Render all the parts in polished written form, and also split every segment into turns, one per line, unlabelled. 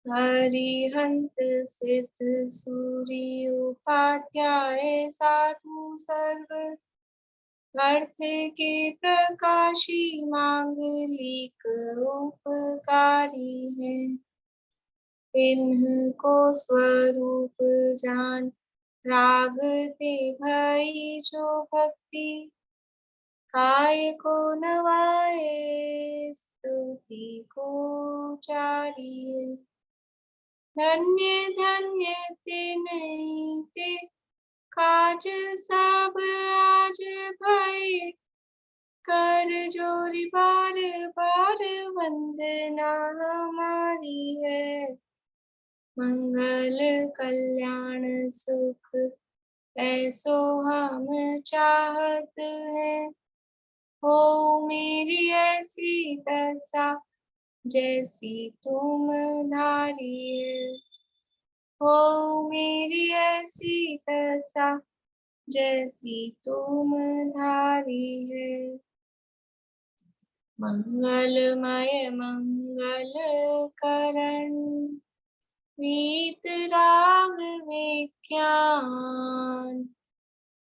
हरिहंत सिद्ध सूरी उपाध्याय साधु सर्व अर्थ के प्रकाशी मांगलिक उपकारी है। इनको स्वरूप जान राग ते भई जो भक्ति काय को नवाए स्तुति को चारिये। धन्य धन्य ते नहीं ते काज सब आज भय कर जोरी बार बार वंदना हमारी है। मंगल कल्याण सुख ऐसो हम चाहत है। हो मेरी ऐसी दशा जैसी तुम धारिये। हो मेरी ऐसी दशा जैसी तुम धारी है। मंगलमय मंगल करण वीत राग विज्ञान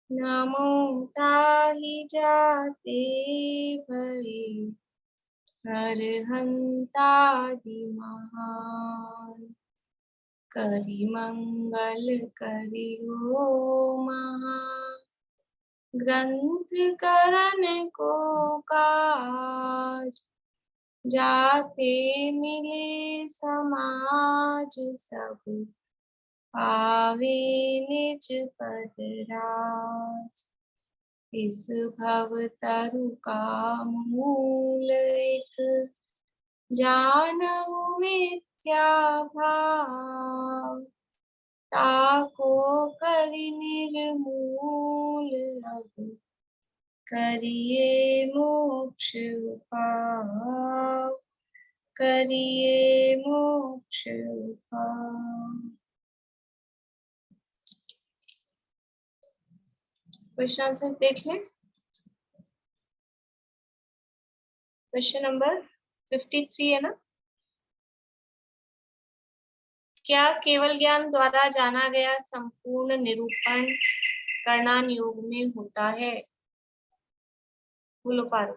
नमो ताहि जाते भई हरहंतादि महान। करि मंगल करि हो महा ग्रंथ करण को काज जाते मिले समाज सब पावे निज पद राज। इस भव तरु का मूल एक जानहु मिथ्या भाव ताको करि निर्मूल अब करिए मोक्ष उपाय। करिए मोक्ष उपाय। क्वेश्चन आंसर्स देख लें। क्वेश्चन नंबर 53 है ना। क्या केवल ज्ञान द्वारा जाना गया संपूर्ण निरूपण करणान योग में होता है? बोलो पारो।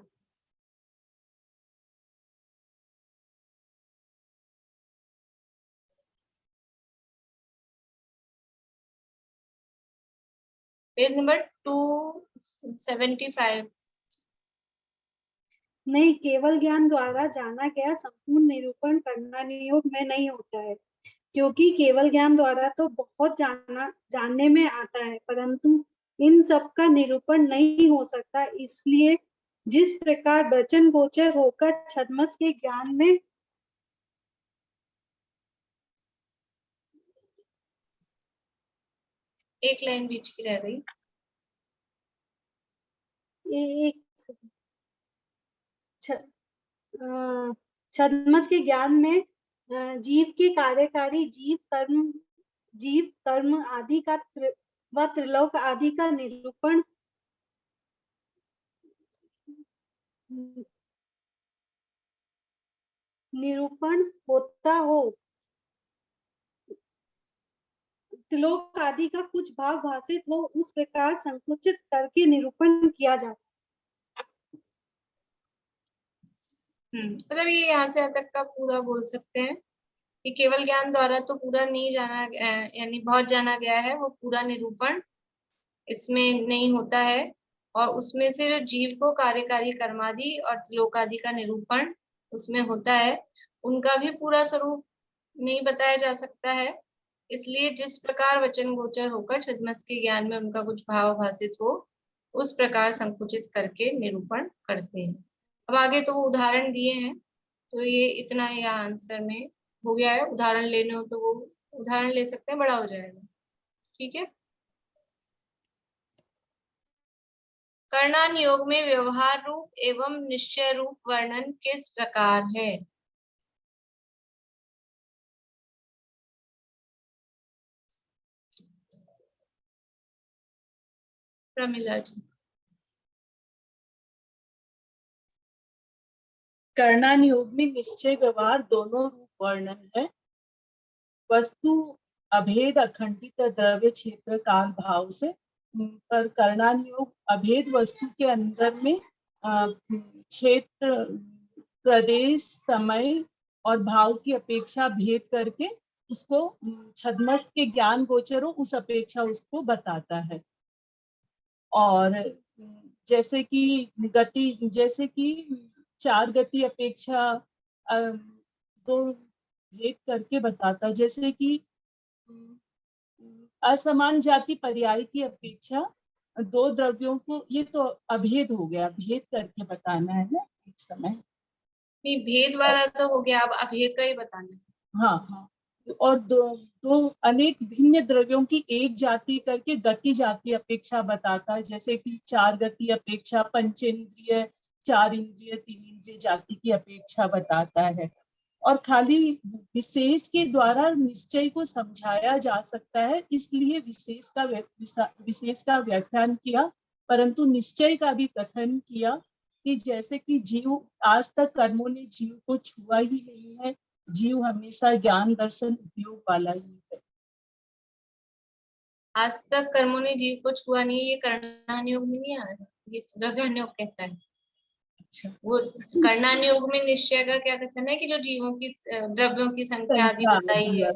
Page number 275।
नहीं, केवल ज्ञान द्वारा जाना गया संपूर्ण निरूपण करना योग में नहीं होता है, क्योंकि केवल ज्ञान द्वारा तो बहुत जानने में आता है, परंतु इन सब का निरूपण नहीं हो सकता। इसलिए जिस प्रकार वचन गोचर होकर छद्मस के ज्ञान में
एक लाइन बीच की रह गई।
एक छद्मस के ज्ञान में जीव के कार्यकारी जीव कर्म आदि का व त्रिलोक आदि का निरूपण होता हो। त्रिलोक आदि का कुछ भाव भाषित हो, उस प्रकार संकुचित करके निरूपण किया जाता।
मतलब ये यहाँ से यहाँ तक का पूरा बोल सकते हैं कि केवल ज्ञान द्वारा तो पूरा नहीं जाना यानी बहुत जाना गया है, वो पूरा निरूपण इसमें नहीं होता है। और उसमें से जो जीव को कार्यकारी कर्मादि और त्रिलोकादि का निरूपण उसमें होता है, उनका भी पूरा स्वरूप नहीं बताया जा सकता है। इसलिए जिस प्रकार वचन गोचर होकर छद्मस के ज्ञान में उनका कुछ भाव भाषित हो, उस प्रकार संकुचित करके निरूपण करते हैं। अब आगे तो वो उदाहरण दिए हैं, तो ये इतना या आंसर में हो गया है। उदाहरण लेने हो तो वो उदाहरण ले सकते हैं, बड़ा हो जाएगा। ठीक है। करणान योग में व्यवहार रूप एवं निश्चय रूप वर्णन किस प्रकार है? प्रमिला जी।
करणान योग में निश्चय व्यवहार दोनों रूप वर्णन है। वस्तु अभेद अखंडित द्रव्य क्षेत्र काल भाव से, पर करणानुयोग अभेद वस्तु के अंदर में क्षेत्र, प्रदेश, समय और भाव की अपेक्षा भेद करके उसको छद्मस्त के ज्ञान गोचर हो उस अपेक्षा उसको बताता है। और जैसे कि चार गति अपेक्षा दो भेद करके बताता, जैसे कि असमान जाति पर्याय की अपेक्षा दो द्रव्यों को, ये तो अभेद हो गया, भेद करके बताना है ना एक समय।
नहीं, भेद वाला तो हो गया, अब अभेद का ही बताना है।
हाँ हाँ, और दो अनेक भिन्न द्रव्यों की एक जाति करके गति जाति अपेक्षा बताता है, जैसे कि चार गति अपेक्षा पंचेंद्रिय, चार इंद्रिय, तीन इंद्रिय जाति की अपेक्षा बताता है। और खाली विशेष के द्वारा निश्चय को समझाया जा सकता है, इसलिए विशेष का व्याख्यान किया, परंतु निश्चय का भी कथन किया कि जैसे कि जीव, आज तक कर्मों ने जीव को छुआ ही नहीं है, जीव हमेशा ज्ञान दर्शन उपयोग वाला ही है।
आज तक कर्मों ने जीव को छुआ नहीं, ये कर्णानुयोग में नहीं आएगा, ये द्रव्यानुयोग कहता है।
अच्छा,
वो कर्णानुयोग में निश्चय का क्या कथन है कि जो जीवों की द्रव्यों की संख्या आदि बताई है,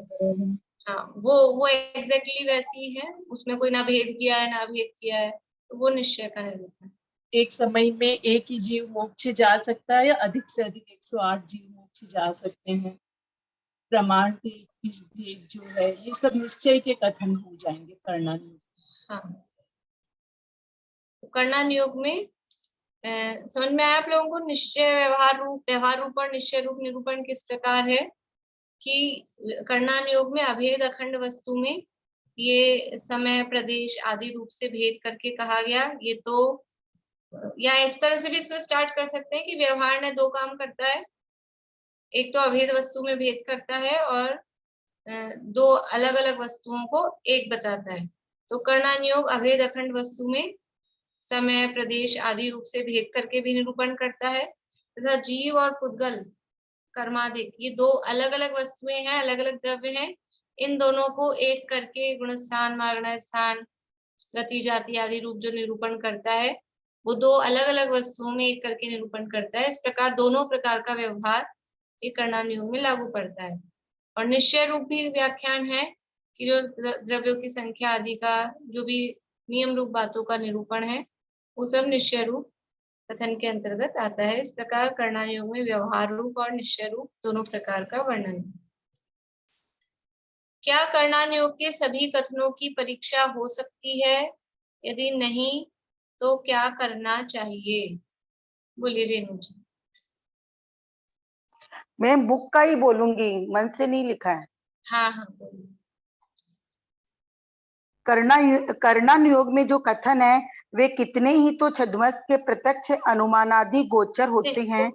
हाँ वो एग्जैक्टली वैसी है, उसमें कोई ना भेद किया है ना अभेद किया है, तो वो निश्चय का निरूपण।
एक समय में एक ही जीव मोक्ष जा सकता है या अधिक से अधिक 108 जीव मोक्ष जा सकते हैं, प्रमाण के इस भेद जो है, ये सब निश्चय के कथन हो जाएंगे कर्णानुयोग।
हाँ, तो कर्णानुयोग में समझ में आया आप लोगों को? निश्चय व्यवहार रूप और निश्चय रूप निरूपण किस प्रकार है कि कर्णानुयोग में अभेद अखंड वस्तु में ये समय, प्रदेश आदि रूप से भेद करके कहा गया। ये तो, या इस तरह से भी इसको स्टार्ट कर सकते हैं कि व्यवहार ने दो काम करता है, एक तो अभेद वस्तु में भेद करता है और दो अलग अलग वस्तुओं को एक बताता है। तो कर्णानुयोग अभेद अखंड वस्तु में समय, प्रदेश आदि रूप से भेद करके भी निरूपण करता है, तथा जीव और पुद्गल, कर्मादिक, ये दो अलग अलग वस्तुएं हैं, अलग अलग द्रव्य हैं, इन दोनों को एक करके गुण स्थान, मागण स्थान, गति जाति आदि रूप जो निरूपण करता है, वो दो अलग अलग वस्तुओं में एक करके निरूपण करता है। इस प्रकार दोनों प्रकार का व्यवहार ये कर्णानुयोग में लागू पड़ता है। और निश्चय रूप भी व्याख्यान है कि जो द्रव्यों की संख्या आदि का जो भी नियम रूप बातों का निरूपण है, वो सब निश्चय रूप कथन के अंतर्गत आता है। इस प्रकार कर्णानुयोग में व्यवहार रूप और निश्चय रूप दोनों प्रकार का वर्णन है। क्या कर्णानुयोग के सभी कथनों की परीक्षा हो सकती है? यदि नहीं तो क्या करना चाहिए? बोलिए रेणु जी।
मैं बुक का ही बोलूंगी, मन से नहीं लिखा है।
हाँ हाँ बोलिए।
कर्णानुयोग में जो कथन है वे कितने ही तो छद्मस्त के प्रत्यक्ष अनुमानादि गोचर होते हैं।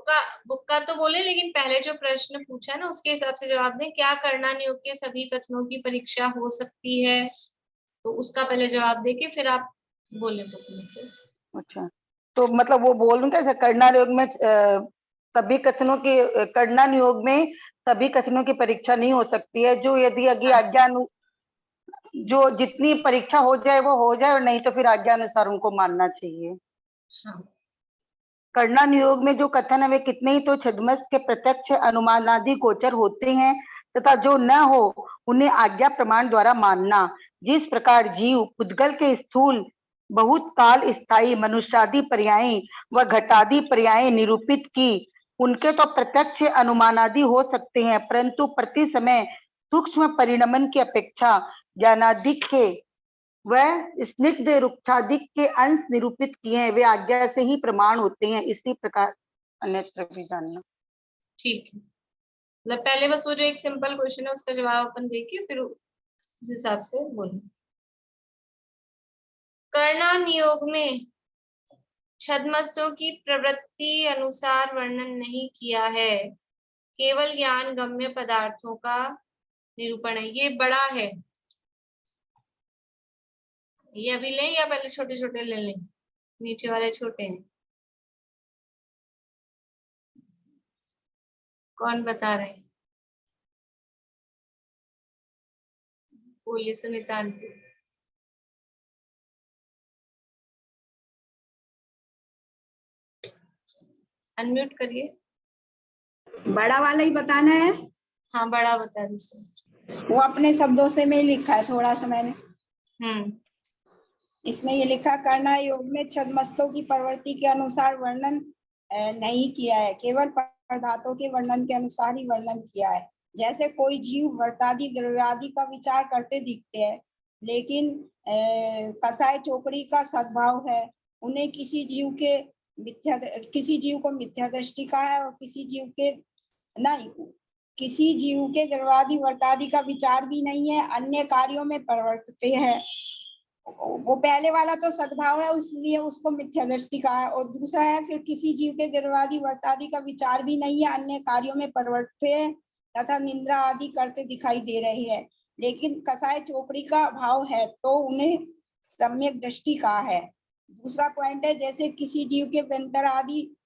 बुक का तो बोले, लेकिन पहले जो प्रश्न पूछा ना उसके हिसाब से जवाब दें। क्या कर्णानुयोग के सभी कथनों की परीक्षा हो सकती है? तो उसका पहले जवाब देके फिर आप बोले बुक में से।
अच्छा, तो मतलब वो बोलूं कैसे? कर्णानुयोग में सभी कथनों के, कर्णानुयोग में सभी कथनों की परीक्षा नहीं हो सकती है। जो यदि आज्ञा जो जितनी परीक्षा हो जाए वो हो जाए, और नहीं तो फिर आज्ञा अनुसार उनको मानना चाहिए।
हाँ।
कर्णानुयोग में जो कथन है वे कितने ही तो छद्मस्त के प्रत्यक्ष अनुमानादि गोचर होते हैं, तथा जो न हो उन्हें आज्ञा प्रमाण द्वारा मानना। जिस प्रकार जीव पुद्गल के स्थूल बहुत काल स्थायी मनुष्यादि पर्याय व घटादि पर्याय निरूपित की, उनके तो प्रत्यक्ष अनुमानादि हो सकते हैं, परंतु प्रति समय सूक्ष्म परिणमन की अपेक्षा ज्ञानादिक के वह स्निग्ध रुक्षादिक के अंश निरूपित किए हैं, वे आज्ञा से ही प्रमाण होते हैं। इसी प्रकार अन्यत्र भी जानना।
ठीक है, मतलब पहले बस वो जो एक सिंपल क्वेश्चन है उसका जवाब अपन देखिए, फिर उस हिसाब से बोलें। कर्णानुयोग में छद्मस्तों की प्रवृत्ति अनुसार वर्णन नहीं किया है, केवल ज्ञान गम्य पदार्थों का निरूपण है। ये बड़ा है, ये अभी लें या पहले छोटे छोटे ले लें? मीठे वाले छोटे हैं, कौन बता रहे हैं? बोलिए सुनीता आंटी। अनम्यूट करिए।
बड़ा वाला ही बताना है।
हाँ बड़ा बता दीजिए।
वो अपने शब्दों से में ही लिखा है, थोड़ा सा मैंने इसमें ये लिखा, करना योग में छद्मस्तों की प्रवृत्ति के अनुसार वर्णन नहीं किया है, केवल पदार्थों के वर्णन के अनुसार ही वर्णन किया है। जैसे कोई जीव वर्तादि द्रव्यादि का विचार करते दिखते हैं, लेकिन कसाय चोपड़ी का सद्भाव है। उन्हें किसी जीव को मिथ्या दृष्टि का है और किसी जीव के द्रव्यादि वर्तादि का विचार भी नहीं है, अन्य कार्यों में प्रवर्तते हैं। वो पहले वाला तो सद्भाव है, इसलिए उसको मिथ्या दृष्टि कहा है। और दूसरा है फिर किसी जीव के द्रव्यादि वर्तादि का विचार भी नहीं है, अन्य कार्यों में प्रवर्तते हैं तथा निंद्रा आदि करते दिखाई दे रहे हैं, लेकिन कसाय चोपड़ी का भाव है तो उन्हें सम्यक दृष्टि कहा है। दूसरा पॉइंट है, जैसे किसी जीव के व्यंतर आदि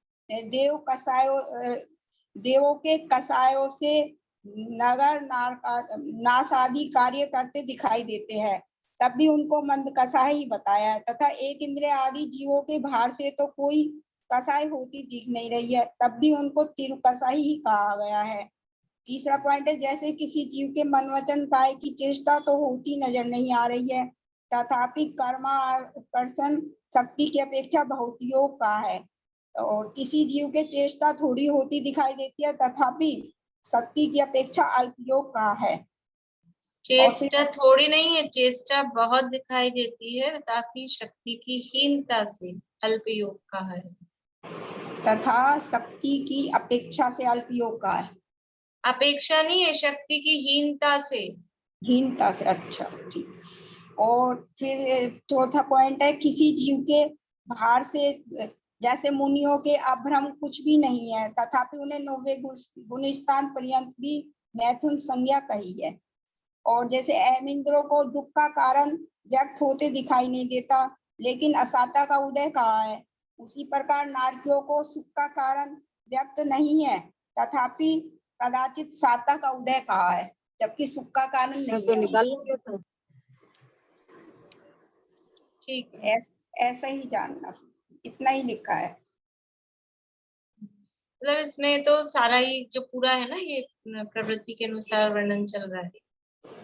देवों के कसायों से नगर नाश आदि कार्य करते दिखाई देते हैं, तब भी उनको मंद कसाय ही बताया है। तथा एक इंद्रिय आदि जीवों के भार से तो कोई कसाय होती दिख नहीं रही है, तब भी उनको तिरु कसाई ही कहा गया है। तीसरा पॉइंट है, जैसे किसी जीव के मन वचन काय की चेष्टा तो होती नजर नहीं आ रही है, तथापि कर्माकर्षण शक्ति की अपेक्षा बहुत योग का है। और किसी जीव के चेष्टा थोड़ी होती दिखाई देती है, तथापि शक्ति की अपेक्षा अल्प योग का है।
चेष्टा थोड़ी नहीं है, चेष्टा बहुत दिखाई देती है, ताकि शक्ति की हीनता से अल्प योग का है,
तथा शक्ति की अपेक्षा से अल्प योग का है।
अपेक्षा नहीं है, शक्ति की हीनता से
अच्छा ठीक। और फिर चौथा पॉइंट है, किसी जीव के भार से जैसे मुनियों के अभ्रम कुछ भी नहीं है, तथापि उन्हें 90 गुण स्थान पर्यंत भी मैथुन संज्ञा कही है। और जैसे अहमिंद्रों को दुख का कारण व्यक्त होते दिखाई नहीं देता, लेकिन असाता का उदय कहा है। उसी प्रकार नारकियों को सुख का कारण व्यक्त नहीं है, तथापि कदाचित साता का उदय कहा है, जबकि सुख का कारण नहीं है।
ठीक है,
ऐसा ही जानना, इतना ही लिखा है।
मतलब इसमें तो सारा ही जो पूरा है ना, ये प्रवृत्ति के अनुसार वर्णन चल रहा है,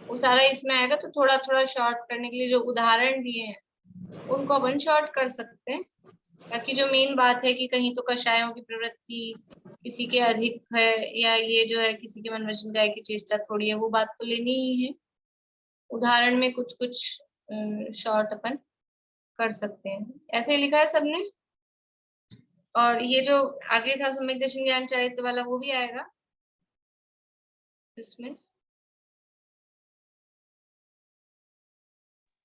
वो सारा इसमें आएगा। तो थोड़ा थोड़ा शॉर्ट करने के लिए जो उदाहरण दिए हैं उनको अपन शॉर्ट कर सकते हैं, ताकि जो मेन बात है कि कहीं तो कषायों की प्रवृत्ति किसी के अधिक है, या ये जो है किसी के मन वचन काया की चेष्टा थोड़ी है, वो बात तो लेनी ही है। उदाहरण में कुछ कुछ शॉर्ट अपन कर सकते हैं। ऐसे ही लिखा है सबने। और ये जो आगे था सम्यक दर्शन ज्ञान चारित्र वाला, वो भी आएगा इसमें।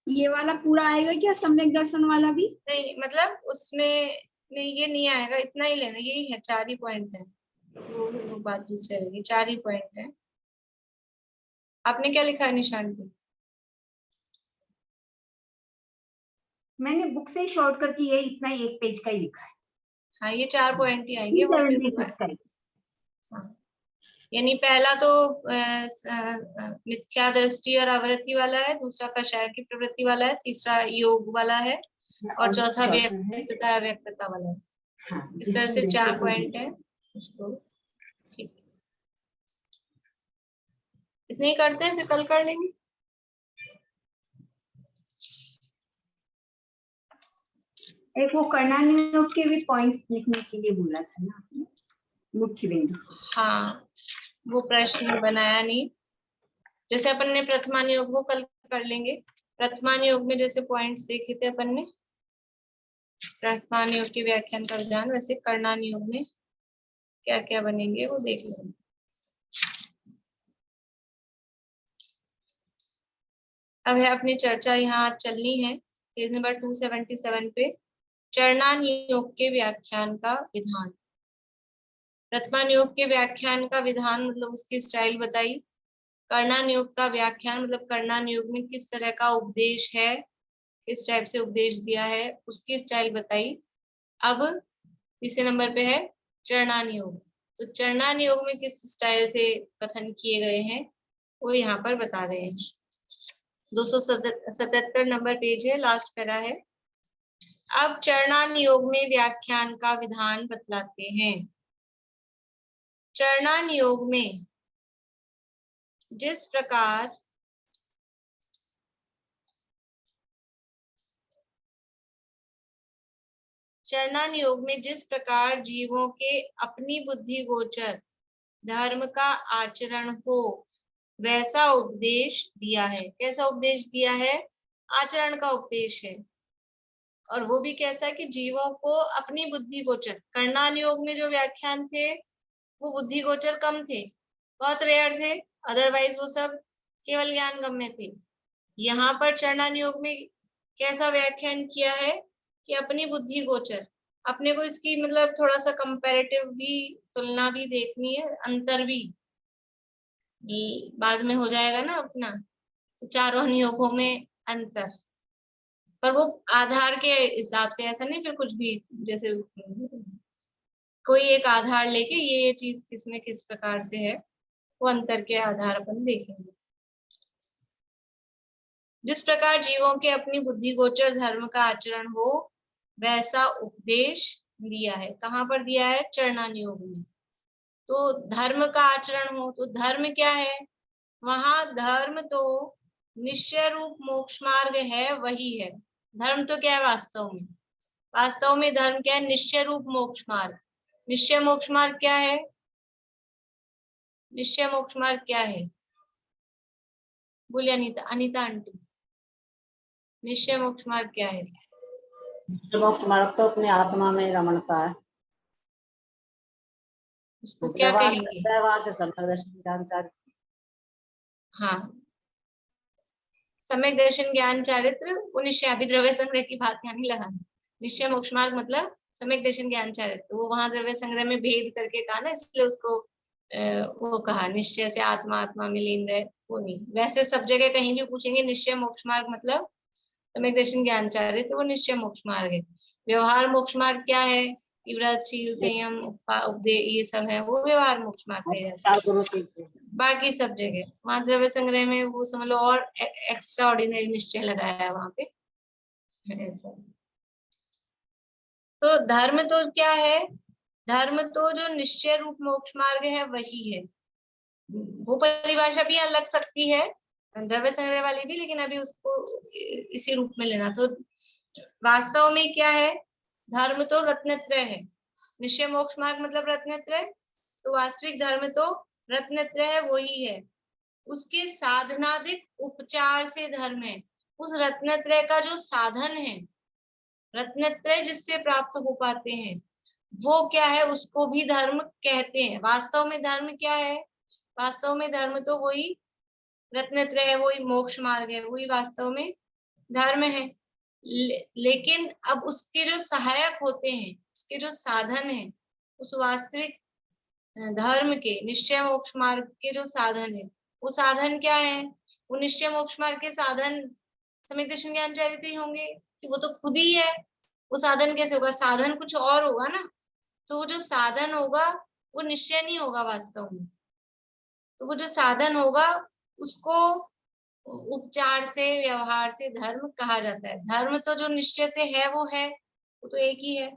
ये वाला पूरा आएगा क्या, सम्यक दर्शन वाला भी?
नहीं, मतलब उसमें नहीं, ये नहीं आएगा, इतना ही लेना, यही है, 4 ही पॉइंट है, वो बात दूसरी रहेगी, 4 ही पॉइंट है। आपने क्या लिखा है निशान पे?
मैंने बुक से ही शॉर्ट करके ये इतना ही 1 पेज का ही लिखा है।
हाँ, ये 4 पॉइंट ही आएंगे, वो फिर हाँ, यानी पहला तो मिथ्या दृष्टि और आवृत्ति वाला है, दूसरा कषाय की प्रवृत्ति वाला है, तीसरा योग वाला है, और चौथा व्यक्तता अव्यक्तता वाला है।
हाँ,
इस तरह से 4 पॉइंट है उसको। ठीक, इतने ही करते हैं, फिर कल कर लेंगे।
एक वो कर्णानुयोग के भी पॉइंट्स लिखने के लिए बोला था ना आपने, मुख्य बिंदु।
हाँ, वो प्रश्न बनाया नहीं। जैसे अपन ने प्रथमानुयोग वो कल कर लेंगे। प्रथमानुयोग में जैसे पॉइंट्स देखे थे अपन ने, प्रथमानुयोग के व्याख्यान का विधान, वैसे कर्णानुयोग में क्या क्या बनेंगे वो देख लेंगे। अब है अपनी चर्चा यहाँ चलनी है पेज नंबर 277 पे, चरणानुयोग के व्याख्यान का विधान। प्रथमानुयोग के व्याख्यान का विधान मतलब उसकी स्टाइल बताई। कर्णानुयोग का व्याख्यान मतलब कर्णानुयोग में किस तरह का उपदेश है, किस टाइप से उपदेश दिया है, उसकी स्टाइल बताई। अब तीसरे नंबर पे है चरणानुयोग। तो चरणानुयोग में किस स्टाइल से कथन किए गए हैं वो यहाँ पर बता रहे हैं। 277 नंबर पेज है, लास्ट पैरा है। अब चरणान योग में व्याख्यान का विधान बतलाते हैं। चरणान योग में जिस प्रकार जीवों के अपनी बुद्धि गोचर धर्म का आचरण हो, वैसा उपदेश दिया है। कैसा उपदेश दिया है? आचरण का उपदेश है। और वो भी कैसा कि जीवों को अपनी बुद्धि गोचर। कर्णान योग में जो व्याख्यान थे वो बुद्धि गोचर कम थे, बहुत रेयर थे, अदरवाइज वो सब केवल ज्ञान गम्य थे। यहाँ पर चरणान योग में कैसा व्याख्यान किया है कि अपनी बुद्धि गोचर, अपने को इसकी मतलब थोड़ा सा कंपैरेटिव भी, तुलना भी देखनी है, अंतर भी बाद में हो जाएगा ना अपना, तो चारों नियोगों में अंतर, पर वो आधार के हिसाब से, ऐसा नहीं फिर कुछ भी, जैसे कोई एक आधार लेके ये चीज किसमें किस प्रकार से है, वो अंतर के आधार पर देखेंगे। जिस प्रकार जीवों के अपनी बुद्धि गोचर धर्म का आचरण हो, वैसा उपदेश दिया है। कहाँ पर दिया है? चरणान योग में। तो धर्म का आचरण हो, तो धर्म क्या है? वहां धर्म तो निश्चय रूप मोक्ष मार्ग है, वही है धर्म। तो क्या है वास्तव में? वास्तव में धर्म क्या है? निश्चय रूप मोक्ष मार्ग। निश्चय मोक्ष मार्ग क्या है? निश्चय मोक्ष मार्ग क्या है? बोलिए अनीता, अनीता आंटी, निश्चय मोक्ष मार्ग क्या है?
मोक्ष मार्ग तो अपनी आत्मा में रमणता है।
उसको क्या कहेंगे?
व्यवहार से सम्यक दर्शन ज्ञान।
हाँ, सम्यक दर्शन ज्ञान चारित्र, वो निश्चय अभी द्रव्य संग्रह की बात यहाँ नहीं लगाना। निश्चय मोक्ष मार्ग मतलब सम्यक दर्शन ज्ञान चारित्र, वो वहां द्रव्य संग्रह में भेद करके कहा ना, इसलिए उसको वो कहा निश्चय से आत्मा, आत्मा में लीन रहे, वो नहीं। वैसे सब जगह कहीं भी पूछेंगे निश्चय मोक्ष मार्ग मतलब सम्यक दर्शन ज्ञान चारित्र, वो निश्चय मोक्ष मार्ग है। व्यवहार मोक्ष मार्ग क्या है? व्रत, शील, संयम, उपदेश, ये सब है, वो व्यवहार मोक्ष मार्ग है। बाकी सब जगह वहां द्रव्य संग्रह में वो समझ लो और एक्स्ट्रा ऑर्डिनरी निश्चय लगाया है वहां पे। तो धर्म तो क्या है? धर्म तो जो निश्चय रूप मोक्ष मार्ग है वही है। वो परिभाषा भी यहाँ लग सकती है द्रव्य संग्रह वाली भी, लेकिन अभी उसको इसी रूप में लेना। तो वास्तव में क्या है? धर्म तो रत्नत्रय है। निश्चय मोक्ष मार्ग मतलब रत्नत्रय, तो वास्तविक धर्म तो रत्नत्रय है, वही है। उसके साधनादिक उपचार से धर्म है। उस रत्नत्रय का जो साधन है, रत्नत्रय जिससे प्राप्त हो पाते हैं, वो क्या है? उसको भी धर्म कहते हैं। वास्तव में धर्म क्या है? वास्तव में धर्म तो वही रत्नत्रय है, वही मोक्ष मार्ग है, वही वास्तव में धर्म है। लेकिन अब उसके जो सहायक होते हैं, उसके जो साधन है, उस वास्तविक धर्म के, निश्चय मोक्ष मार्ग के जो साधन है, वो साधन क्या है? वो निश्चय मोक्ष मार्ग के साधन सम्यक दर्शन ज्ञान चारित्र ही होंगे, कि वो तो खुद ही है। वो साधन कैसे होगा? साधन कुछ और होगा ना, तो वो जो साधन होगा वो निश्चय नहीं होगा वास्तव में। तो वो जो साधन होगा उसको उपचार से, व्यवहार से धर्म कहा जाता है। धर्म तो जो निश्चय से है वो है, वो तो एक ही है,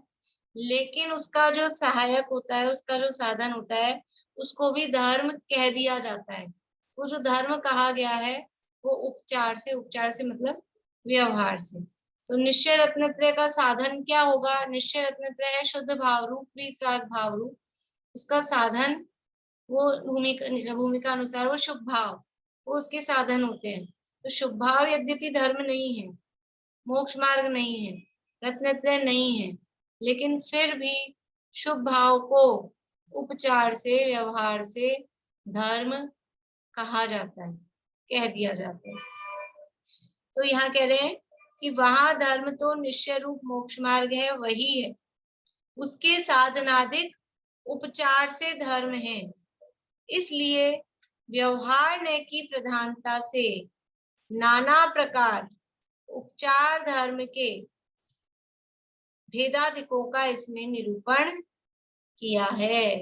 लेकिन उसका जो सहायक होता है, उसका जो साधन होता है, उसको भी धर्म कह दिया जाता है। तो जो धर्म कहा गया है वो उपचार से, उपचार से मतलब व्यवहार से। तो निश्चय रत्नत्रय का साधन क्या होगा? निश्चय रत्नत्रय है शुद्ध भाव रूप, प्रीत राग भाव रूप। उसका साधन वो भूमिका अनुसार वो शुभ भाव, वो उसके साधन होते हैं। तो शुभ भाव यद्यपि धर्म नहीं है, मोक्ष मार्ग नहीं है, रत्नत्रय नहीं है, लेकिन फिर भी शुभ भाव को उपचार से, व्यवहार से धर्म कहा जाता है, कह दिया जाता है। तो यहाँ कह रहे हैं कि वहां धर्म तो निश्चय रूप मोक्ष मार्ग है, वही है। उसके साधनादिक उपचार से धर्म है। इसलिए व्यवहार नय की प्रधानता से नाना प्रकार उपचार धर्म के भेदाधिकों का इसमें निरूपण किया है।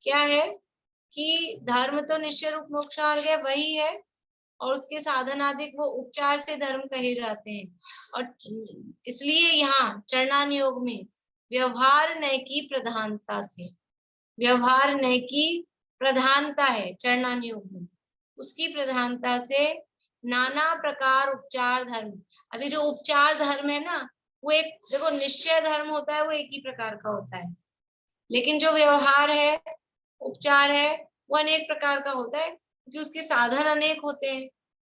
क्या है? कि धर्म तो निश्चय रूप मोक्ष मार्ग है, वही है, और उसके साधनाधिक वो उपचार से धर्म कहे जाते हैं। और इसलिए यहाँ चरणान योग में व्यवहार नय की प्रधानता से, व्यवहार नय की प्रधानता है चरणान योग में, उसकी प्रधानता से नाना प्रकार उपचार धर्म। अभी जो उपचार धर्म है ना, वो एक देखो निश्चय धर्म होता है, वो एक ही प्रकार का होता है, लेकिन जो व्यवहार है, उपचार है, वो अनेक प्रकार का होता है, क्योंकि उसके साधन अनेक होते हैं।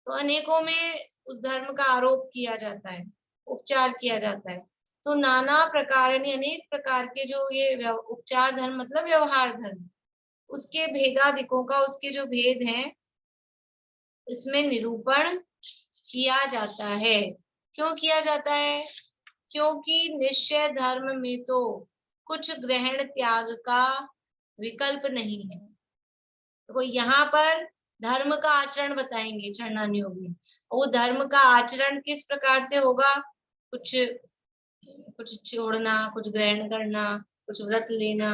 तो अनेकों में उस धर्म का आरोप किया जाता है, उपचार किया जाता है। तो नाना प्रकार यानी अनेक प्रकार के जो ये उपचार धर्म मतलब व्यवहार धर्म, उसके भेदादिकों का, उसके जो भेद हैं, इसमें निरूपण किया जाता है। क्यों किया जाता है? क्योंकि निश्चय धर्म में तो कुछ ग्रहण त्याग का विकल्प नहीं है। तो यहाँ पर धर्म का आचरण बताएंगे चरणान योग में। वो धर्म का आचरण किस प्रकार से होगा? कुछ छोड़ना, कुछ ग्रहण करना, कुछ व्रत लेना,